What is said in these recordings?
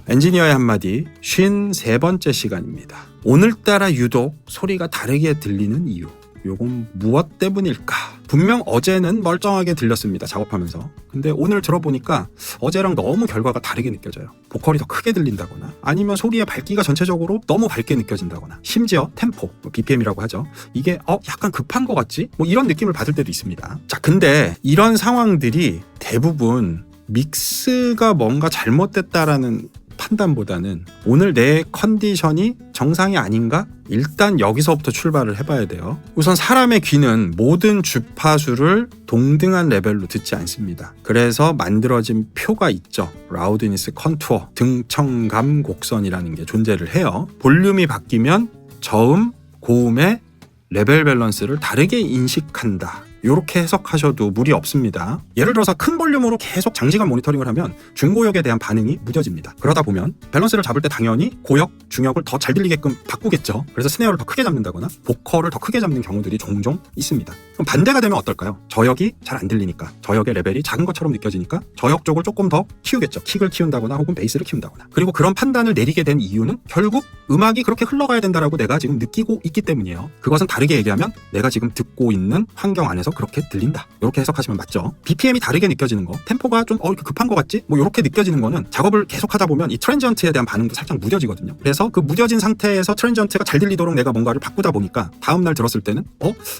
엔지니어의 한마디 53번째 시간입니다. 오늘따라 유독 소리가 다르게 들리는 이유, 요건 무엇 때문일까? 분명 어제는 멀쩡하게 들렸습니다, 작업하면서. 근데 오늘 들어보니까 어제랑 너무 결과가 다르게 느껴져요. 보컬이 더 크게 들린다거나, 아니면 소리의 밝기가 전체적으로 너무 밝게 느껴진다거나, 심지어 템포, BPM이라고 하죠. 이게 약간 급한 것 같지? 이런 느낌을 받을 때도 있습니다. 자, 근데 이런 상황들이 대부분 믹스가 뭔가 잘못됐다라는 판단보다는 오늘 내 컨디션이 정상이 아닌가? 일단 여기서부터 출발을 해봐야 돼요. 우선 사람의 귀는 모든 주파수를 동등한 레벨로 듣지 않습니다. 그래서 만들어진 표가 있죠. 라우드니스 컨투어, 등청감 곡선이라는 게 존재를 해요. 볼륨이 바뀌면 저음, 고음의 레벨 밸런스를 다르게 인식한다. 이렇게 해석하셔도 무리 없습니다. 예를 들어서 큰 볼륨으로 계속 장시간 모니터링을 하면 중고역에 대한 반응이 무뎌집니다. 그러다 보면 밸런스를 잡을 때 당연히 고역, 중역을 더 잘 들리게끔 바꾸겠죠. 그래서 스네어를 더 크게 잡는다거나 보컬을 더 크게 잡는 경우들이 종종 있습니다. 그럼 반대가 되면 어떨까요? 저역이 잘 안 들리니까, 저역의 레벨이 작은 것처럼 느껴지니까 저역 쪽을 조금 더 키우겠죠. 킥을 키운다거나 혹은 베이스를 키운다거나. 그리고 그런 판단을 내리게 된 이유는 결국 음악이 그렇게 흘러가야 된다라고 내가 지금 느끼고 있기 때문이에요. 그것은 다르게 얘기하면 내가 지금 듣고 있는 환경 안에서 그렇게 들린다. 이렇게 해석하시면 맞죠. BPM이 다르게 느껴지는 거, 템포가 좀 급한 것 같지? 이렇게 느껴지는 거는 작업을 계속 하다 보면 이 트랜지언트에 대한 반응도 살짝 무뎌지거든요. 그래서 그 무뎌진 상태에서 트랜지언트가 잘 들리도록 내가 뭔가를 바꾸다 보니까 다음날 들었을 때는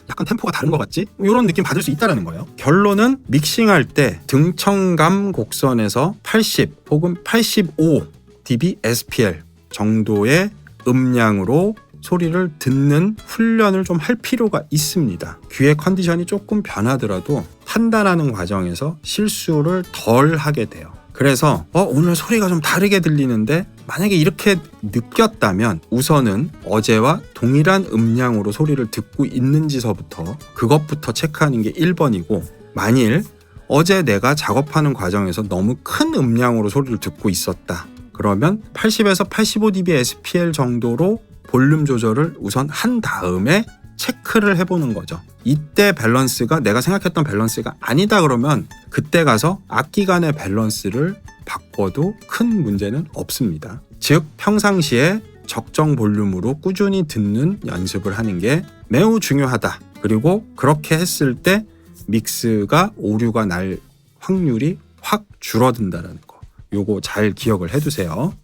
약간 tempo가 다른 것 같지? 이런 느낌 받을 수 있다는 거예요. 결론은 믹싱할 때 등청감 곡선에서 80 혹은 85 dB SPL 정도의 음량으로 소리를 듣는 훈련을 좀 할 필요가 있습니다. 귀의 컨디션이 조금 변하더라도 판단하는 과정에서 실수를 덜 하게 돼요. 그래서 오늘 소리가 좀 다르게 들리는데, 만약에 이렇게 느꼈다면 우선은 어제와 동일한 음량으로 소리를 듣고 있는지서부터 그것부터 체크하는 게 1번이고, 만일 어제 내가 작업하는 과정에서 너무 큰 음량으로 소리를 듣고 있었다, 그러면 80에서 85dB SPL 정도로 볼륨 조절을 우선 한 다음에 체크를 해보는 거죠. 이때 밸런스가 내가 생각했던 밸런스가 아니다 그러면 그때 가서 악기 간의 밸런스를 바꿔도 큰 문제는 없습니다. 즉 평상시에 적정 볼륨으로 꾸준히 듣는 연습을 하는 게 매우 중요하다. 그리고 그렇게 했을 때 믹스가 오류가 날 확률이 확 줄어든다는 거, 요거 잘 기억을 해두세요.